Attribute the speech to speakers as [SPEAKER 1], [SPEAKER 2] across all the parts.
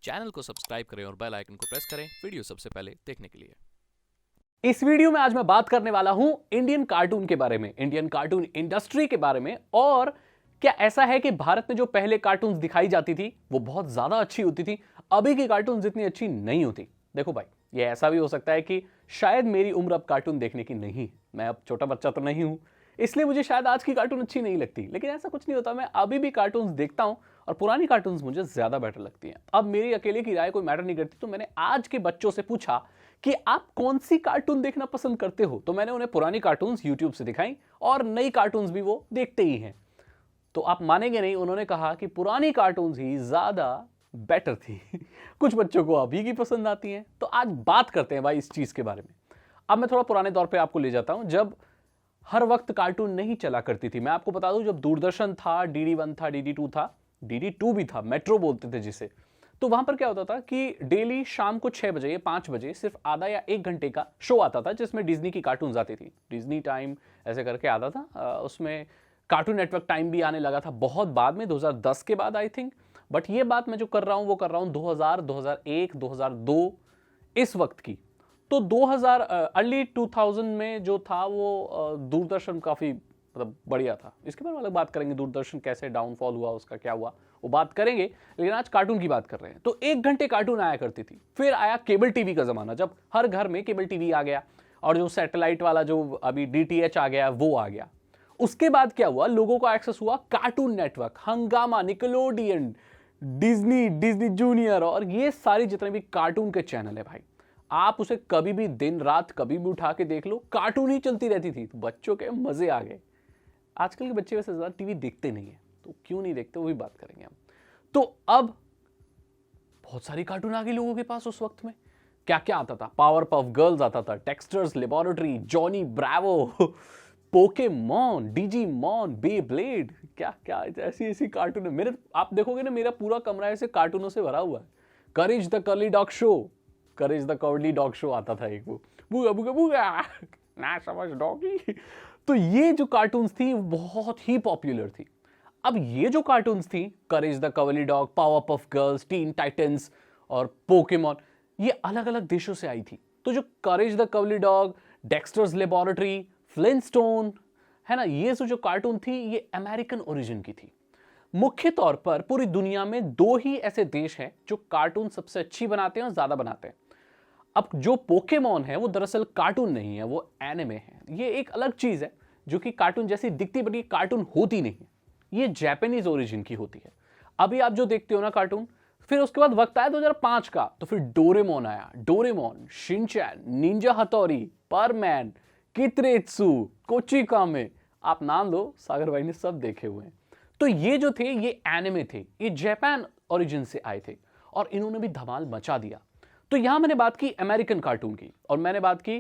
[SPEAKER 1] Channel को subscribe करें और बेल आइकन को प्रेस करें वीडियो सबसे पहले देखने के लिए।
[SPEAKER 2] इस वीडियो में आज मैं बात करने वाला हूं इंडियन कार्टून के बारे में, इंडियन कार्टून इंडस्ट्री के बारे में। और क्या ऐसा है कि भारत में जो पहले कार्टून्स दिखाई जाती थी वो बहुत ज्यादा अच्छी होती थी, अभी की कार्टून जितनी अच्छी नहीं होती। देखो भाई, ये ऐसा भी हो सकता है कि शायद मेरी उम्र अब कार्टून देखने की नहीं है, मैं अब छोटा बच्चा तो नहीं हूं, इसलिए मुझे शायद आज की कार्टून अच्छी नहीं लगती। लेकिन ऐसा कुछ नहीं होता, मैं अभी भी कार्टून्स देखता हूं और पुरानी कार्टून्स मुझे ज्यादा बेटर लगती हैं। अब मेरी अकेले की राय कोई मैटर नहीं करती, तो मैंने आज के बच्चों से पूछा कि आप कौन सी कार्टून देखना पसंद करते हो, तो मैंने उन्हें पुरानी कार्टून्स यूट्यूब से दिखाई और नई कार्टून्स भी वो देखते ही हैं। तो आप मानेंगे नहीं, उन्होंने कहा कि पुरानी कार्टून्स ही ज्यादा बेटर थी। कुछ बच्चों को अभी की पसंद आती हैं। तो आज बात करते हैं भाई इस चीज के बारे में। अब मैं थोड़ा पुराने दौर पे आपको ले जाता हूं, जब हर वक्त कार्टून नहीं चला करती थी। मैं आपको बता दूं, जब दूरदर्शन था, DD1 था, DD2 था, DD2 भी था, मेट्रो बोलते थे जिसे। तो वहां पर क्या होता था कि डेली शाम को 6 बजे या 5 बजे सिर्फ आधा या 1 घंटे का शो आता था, जिसमें डिज्नी की कार्टून्स आती थी। डिज्नी टाइम ऐसे करके आता था। उसमें कार्टून नेटवर्क टाइम भी आने लगा था बहुत बाद में, 2010 के बाद आई थिंक। बट ये बात मैं जो कर रहा हूं वो कर रहा हूं 2000, 2001, 2002 इस वक्त की। तो 2000 अर्ली 2000 में जो था वो दूरदर्शन काफी मतलब बढ़िया था। इसके बारे में अलग बात करेंगे, दूरदर्शन कैसे डाउनफॉल हुआ, उसका क्या हुआ, वो बात करेंगे। लेकिन आज कार्टून की बात कर रहे हैं। तो 1 घंटे कार्टून आया करती थी। फिर आया केबल टीवी का जमाना, जब हर घर में केबल टीवी आ गया और जो सैटेलाइट वाला जो अभी DTH आ गया वो आ गया। उसके बाद क्या हुआ, लोगों को एक्सेस हुआ कार्टून नेटवर्क, हंगामा, निकलोडियन, डिज्नी, डिज्नी जूनियर और ये सारी जितने भी कार्टून के चैनल है भाई, आप उसे कभी भी दिन रात कभी भी उठा के देख लो, कार्टून ही चलती रहती थी। तो बच्चों के मजे आ गए। आजकल के बच्चे वैसे ज्यादा टीवी देखते नहीं है, तो क्यों नहीं देखते वो भी बात करेंगे हम। तो अब बहुत सारी कार्टून आ गई लोगों के पास। उस वक्त में क्या क्या आता था, पावर पफ गर्ल्स आता था, Dexter's Laboratory, Johnny Bravo, Pokemon, Digimon, Beyblade, क्या क्या ऐसी ऐसी कार्टून है। मेरे आप देखोगे ना, मेरा पूरा कमरा ऐसे कार्टूनों से भरा हुआ है। Courage the Curly Dog Show, Courage the Curly Dog Show आता था एक, वो बुगा बुगा बुगा ना समझ डॉगी। तो ये जो कार्टून्स थी बहुत ही पॉपुलर थी। अब ये जो कार्टून्स थी, Courage the Cowardly Dog, Power Puff Girls, Teen Titans और पोकेमॉन, ये अलग अलग देशों से आई थी। तो जो Courage the Cowardly Dog, Dexter's Laboratory, Flintstone है ना, ये जो कार्टून थी ये अमेरिकन ओरिजिन की थी। मुख्य तौर पर पूरी दुनिया में 2 ही ऐसे देश हैं जो कार्टून सबसे अच्छी बनाते हैं और ज्यादा बनाते हैं। अब जो पोकेमॉन है वो दरअसल कार्टून नहीं है, वो एनिमे है। ये एक अलग चीज है जो कि कार्टून जैसी दिखती बट ये कार्टून होती नहीं है, ये जापानीज ओरिजिन की होती है। अभी आप जो देखते हो ना कार्टून, फिर उसके बाद वक्त आया 2005 का, तो फिर डोरेमोन आया। डोरेमोन, शिनचैन, निंजा हथौड़ी, परमैन, कितरेत्सु, कोचिकामे, आप नाम लो, सागर भाई ने सब देखे हुए हैं। तो ये जो थे ये एनिमे थे, ये जापान ओरिजिन से आए थे और इन्होंने भी धमाल मचा दिया। तो यहां मैंने बात की अमेरिकन कार्टून की और मैंने बात की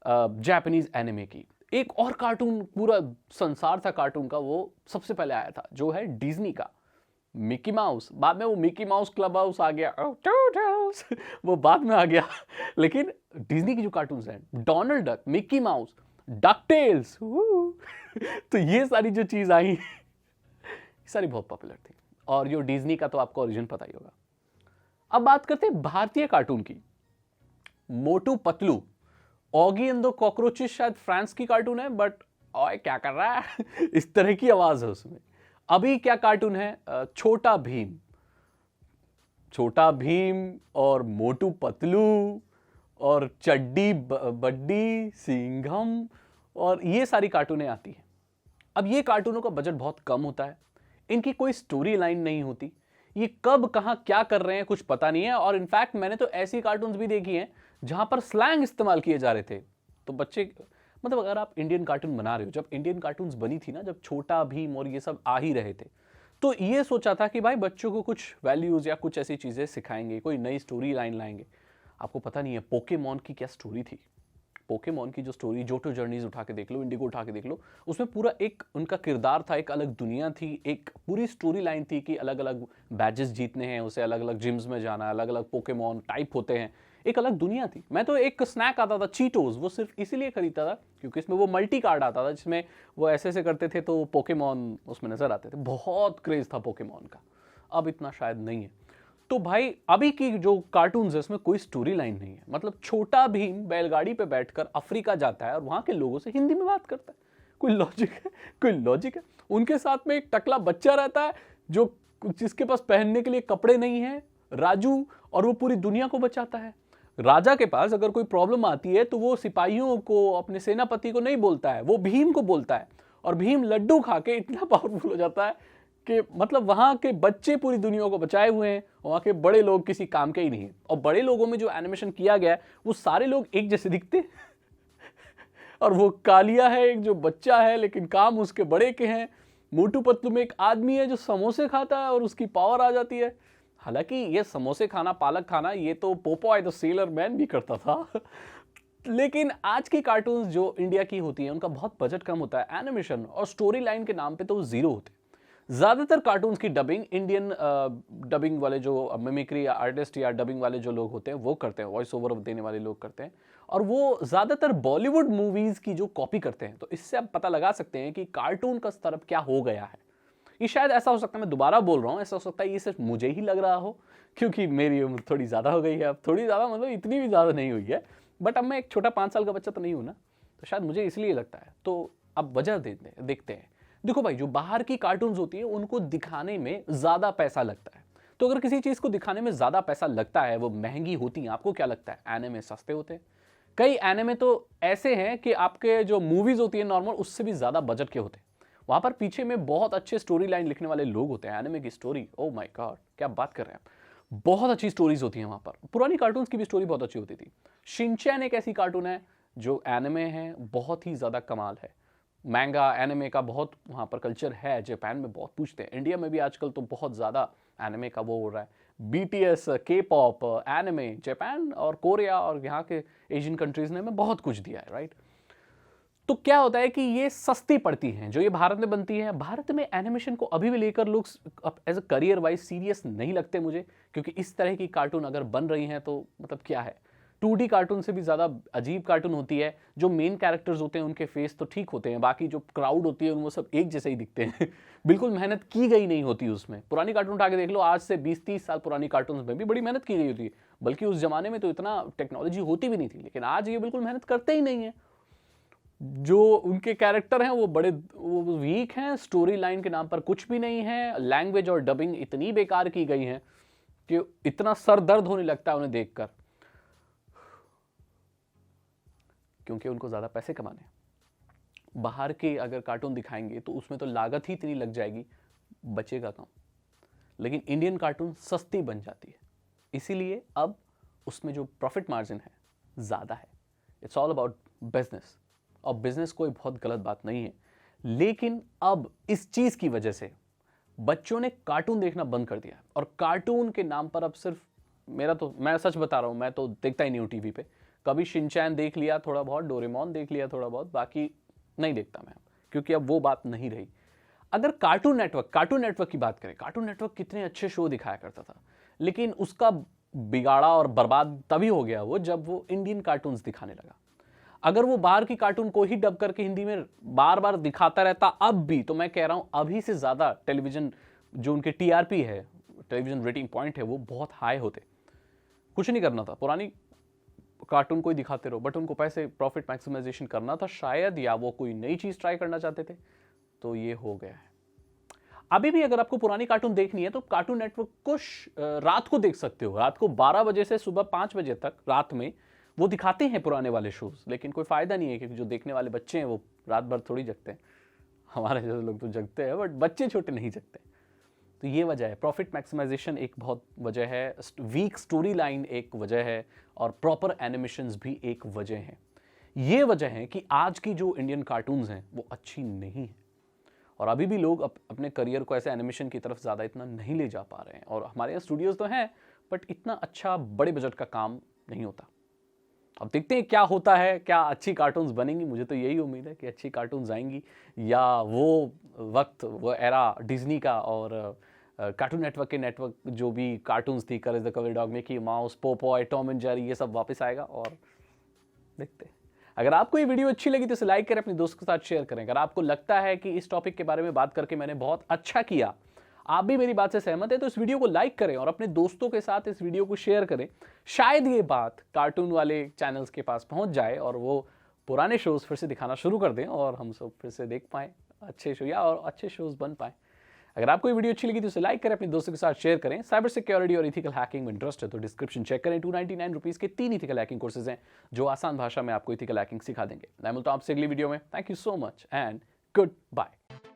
[SPEAKER 2] जापानीज एनिमे की। एक और कार्टून पूरा संसार था कार्टून का, वो सबसे पहले आया था, जो है डिज्नी का मिकी माउस। बाद में वो मिकी माउस क्लब हाउस आ गया, वो बाद में आ गया। लेकिन डिज्नी की जो कार्टून्स हैं, Donald duck, Mickey mouse, DuckTales, तो ये सारी जो चीज आई सारी बहुत पॉपुलर थी। और जो डिज्नी का तो आपको ओरिजिन पता ही होगा। अब बात करते हैं भारतीय कार्टून की। Motu Patlu, Oggy and the Cockroaches शायद फ्रांस की कार्टून है, बट ओए क्या कर रहा है इस तरह की आवाज है उसमें। अभी क्या कार्टून है, छोटा भीम, छोटा भीम और मोटू पतलू और चड्डी बड्डी, सिंघम, और ये सारी कार्टूनें आती हैं। अब ये कार्टूनों का बजट बहुत कम होता है, इनकी कोई स्टोरी लाइन नहीं होती, ये कब कहां क्या कर रहे हैं कुछ पता नहीं है। और इनफैक्ट मैंने तो ऐसी कार्टून्स भी देखी हैं जहां पर स्लैंग इस्तेमाल किए जा रहे थे। तो बच्चे मतलब अगर आप इंडियन कार्टून बना रहे हो, जब इंडियन कार्टून्स बनी थी ना, जब छोटा भीम और ये सब आ ही रहे थे, तो ये सोचा था कि भाई बच्चों को कुछ वैल्यूज या कुछ ऐसी चीजें सिखाएंगे, कोई नई स्टोरी लाइन लाएंगे। आपको पता नहीं है पोकेमॉन की क्या स्टोरी थी। पोकेमॉन की जो स्टोरी, जोटो जर्नीज उठा के देख लो, इंडिगो उठा के देख लो, उसमें पूरा एक उनका किरदार था, एक अलग दुनिया थी, एक पूरी स्टोरी लाइन थी कि अलग अलग बैजेस जीतने हैं, उसे अलग अलग जिम्स में जाना, अलग अलग पोकेमॉन टाइप होते हैं, एक अलग दुनिया थी। मैं तो एक स्नैक आता था चीटोज, वो सिर्फ इसीलिए खरीदता था क्योंकि इसमें वो मल्टी कार्ड आता था जिसमें वो ऐसे ऐसे करते थे तो पोकेमॉन उसमें नजर आते थे। बहुत क्रेज था पोकेमॉन का, अब इतना शायद नहीं है। तो भाई अभी की जो कार्टून्स है उसमें कोई स्टोरी लाइन नहीं है। मतलब छोटा भीम बैलगाड़ी पे बैठकर अफ्रीका जाता है और वहां के लोगों से हिंदी में बात करता है। कोई लॉजिक है? कोई लॉजिक है? उनके साथ में एक टकला बच्चा रहता है जो जिसके पास पहनने के लिए कपड़े नहीं है, राजू, और वो पूरी दुनिया को बचाता है। राजा के पास अगर कोई प्रॉब्लम आती है तो वो सिपाहियों को, अपने सेनापति को नहीं बोलता है, वो भीम को बोलता है। और भीम लड्डू खा के इतना पावरफुल हो जाता है कि मतलब वहां के बच्चे पूरी दुनिया को बचाए हुए हैं, वहां के बड़े लोग किसी काम के ही नहीं है। और बड़े लोगों में जो एनिमेशन किया गया है वो सारे लोग एक जैसे दिखते हैं और वो कालिया है एक जो बच्चा है, लेकिन काम उसके बड़े के हैं। मोटू पतलू में एक आदमी है जो समोसे खाता है और उसकी पावर आ जाती है। हालांकि ये समोसे खाना, पालक खाना, ये तो पोपॉय द सेलर मैन भी करता था लेकिन आज की कार्टून्स जो इंडिया की होती हैं उनका बहुत बजट कम होता है। एनिमेशन और स्टोरी लाइन के नाम पे तो वो जीरो होते हैं। ज्यादातर कार्टून्स की डबिंग इंडियन डबिंग वाले जो मिमिक्री आर्टिस्ट या डबिंग वाले जो लोग होते हैं वो करते हैं, वॉइस ओवर देने वाले लोग करते हैं। और वो ज्यादातर बॉलीवुड मूवीज की जो कॉपी करते हैं। तो इससे आप पता लगा सकते हैं कि कार्टून का स्तर अब क्या हो गया है। ये शायद ऐसा हो सकता है, मैं दोबारा बोल रहा हूं, ऐसा हो सकता है ये सिर्फ मुझे ही लग रहा हो क्योंकि मेरी उम्र थोड़ी ज्यादा हो गई है। अब थोड़ी ज्यादा मतलब इतनी भी ज्यादा नहीं हुई है, बट अब मैं एक छोटा 5 साल का बच्चा तो नहीं हूं ना, तो शायद मुझे इसलिए लगता है। तो अब वजह देखते हैं। देखो भाई, जो बाहर की कार्टून्स होती है उनको दिखाने में ज्यादा पैसा लगता है। तो अगर किसी चीज को दिखाने में ज्यादा पैसा लगता है, वो महंगी होती है, आपको क्या लगता है एनिमे सस्ते होते हैं? कई एनिमे तो ऐसे हैं कि आपके जो मूवीज होती है नॉर्मल उससे भी ज्यादा बजट के होते हैं। वहां पर पीछे में बहुत अच्छे स्टोरी लाइन लिखने वाले लोग होते हैं। एनिमे की स्टोरी, ओ माय गॉड, क्या बात कर रहे हैं आप, बहुत अच्छी स्टोरीज होती हैं वहां पर। पुरानी कार्टून्स की भी स्टोरी बहुत अच्छी होती थी। शिनचैन एक ऐसी कार्टून है जो एनिमे है, बहुत ही ज्यादा कमाल है। मैंगा एनिमे का बहुत वहाँ पर कल्चर है, जापान में बहुत पूछते हैं। इंडिया में भी आजकल तो बहुत ज़्यादा एनिमे का वो हो रहा है। बीटीएस, के पॉप, एनिमे, जापान और कोरिया और यहाँ के एशियन कंट्रीज ने हमें बहुत कुछ दिया है, राइट। तो क्या होता है कि ये सस्ती पड़ती हैं जो ये भारत में बनती है। भारत में एनिमेशन को अभी भी लेकर लोग as a career wise serious नहीं लगते मुझे, क्योंकि इस तरह की कार्टून अगर बन रही हैं तो मतलब क्या है, 2D कार्टून से भी ज़्यादा अजीब कार्टून होती है। जो मेन कैरेक्टर्स होते हैं उनके फेस तो ठीक होते हैं, बाकी जो क्राउड होती है वो सब एक जैसे ही दिखते हैं बिल्कुल मेहनत की गई नहीं होती उसमें। पुरानी कार्टून उठा के देख लो, आज से 20-30 साल पुरानी कार्टून में भी बड़ी मेहनत की गई होती है। बल्कि उस जमाने में तो इतना टेक्नोलॉजी होती भी नहीं थी, लेकिन आज ये बिल्कुल मेहनत करते ही नहीं है। जो उनके कैरेक्टर हैं वो बड़े वो वीक हैं, स्टोरी लाइन के नाम पर कुछ भी नहीं है, लैंग्वेज और डबिंग इतनी बेकार की गई है कि इतना सर दर्द होने लगता है उन्हें देखकर, क्योंकि उनको ज़्यादा पैसे कमाने। बाहर के अगर कार्टून दिखाएंगे तो उसमें तो लागत ही इतनी लग जाएगी, बचेगा कम। लेकिन इंडियन कार्टून सस्ती बन जाती है, इसीलिए अब उसमें जो प्रॉफिट मार्जिन है ज़्यादा है। इट्स ऑल अबाउट बिजनेस, और बिजनेस कोई बहुत गलत बात नहीं है। लेकिन अब इस चीज़ की वजह से बच्चों ने कार्टून देखना बंद कर दिया, और कार्टून के नाम पर अब सिर्फ मैं सच बता रहा हूँ, मैं तो देखता ही नहीं हूँ टीवी पे। कभी शिनचैन देख लिया थोड़ा बहुत, डोरेमोन देख लिया थोड़ा बहुत, बाकी नहीं देखता मैं, क्योंकि अब वो बात नहीं रही। अगर कार्टून नेटवर्क की बात करें, कार्टून नेटवर्क कितने अच्छे शो दिखाया करता था, लेकिन उसका बिगाड़ा और बर्बाद तभी हो गया वो जब वो इंडियन कार्टून्स दिखाने लगा। अगर वो बाहर की कार्टून को ही डब करके हिंदी में बार बार दिखाता रहता अब भी, तो मैं कह रहा हूं अभी से ज्यादा टेलीविजन जो उनके टीआरपी है, टेलीविजन रेटिंग पॉइंट है, वो बहुत हाई होते। कुछ नहीं करना था, पुरानी कार्टून को ही दिखाते रहो, बट उनको पैसे प्रॉफिट मैक्सिमाइजेशन करना था शायद, या वो कोई नई चीज ट्राई करना चाहते थे, तो ये हो गया है। अभी भी अगर आपको पुरानी कार्टून देखनी है तो कार्टून नेटवर्क को रात को देख सकते हो। रात को 12 बजे से सुबह 5 बजे तक रात में वो दिखाते हैं पुराने वाले शोज, लेकिन कोई फायदा नहीं है, क्योंकि जो देखने वाले बच्चे हैं वो रात भर थोड़ी जगते हैं। हमारे जैसे लोग तो जगते हैं, बट बच्चे छोटे नहीं जगते। तो ये वजह है, प्रॉफिट मैक्सिमाइजेशन एक बहुत वजह है, वीक स्टोरी लाइन एक वजह है, और प्रॉपर एनिमेशंस भी एक वजह है। ये वजह है कि आज की जो इंडियन कार्टून्स हैं वो अच्छी नहीं है, और अभी भी लोग अपने करियर को ऐसे एनिमेशन की तरफ ज़्यादा इतना नहीं ले जा पा रहे हैं। और हमारे यहाँ स्टूडियोज़ तो हैं, बट इतना अच्छा बड़े बजट का काम नहीं होता। अब देखते हैं क्या होता है, क्या अच्छी कार्टून्स बनेंगी। मुझे तो यही उम्मीद है कि अच्छी कार्टून्स आएंगी, या वो वक्त, वो एरा डिज्नी का और कार्टून नेटवर्क के नेटवर्क जो भी कार्टून्स थी, Courage the Cowardly Dog, Mickey Mouse, Popeye, Tom and Jerry, ये सब वापस आएगा। और देखते हैं। अगर आपको ये वीडियो अच्छी लगी तो इसे लाइक करें, अपने दोस्तों के साथ शेयर करें। अगर आपको लगता है कि इस टॉपिक के बारे में बात करके मैंने बहुत अच्छा किया, आप भी मेरी बात से सहमत है तो इस वीडियो को लाइक करें और अपने दोस्तों के साथ इस वीडियो को शेयर करें। शायद ये बात कार्टून वाले चैनल्स के पास पहुंच जाए और वो पुराने शोज फिर से दिखाना शुरू कर दें और हम सब फिर से देख पाएं अच्छे शो या और अच्छे शोज बन पाएं। अगर आपको ये वीडियो अच्छी लगी तो उसे लाइक करें, अपने दोस्तों के साथ शेयर करें। साइबर सिक्योरिटी और इथिकल हैकिंग में इंटरेस्ट है तो डिस्क्रिप्शन चेक करें। 299 रुपीज के 3 इथिकल हैकिंग कोर्सेज हैं जो आसान भाषा में आपको इथिकल हैकिंग सिखा देंगे। मैं मिलता हूं आपसे अगली वीडियो में। Thank you so much and good bye.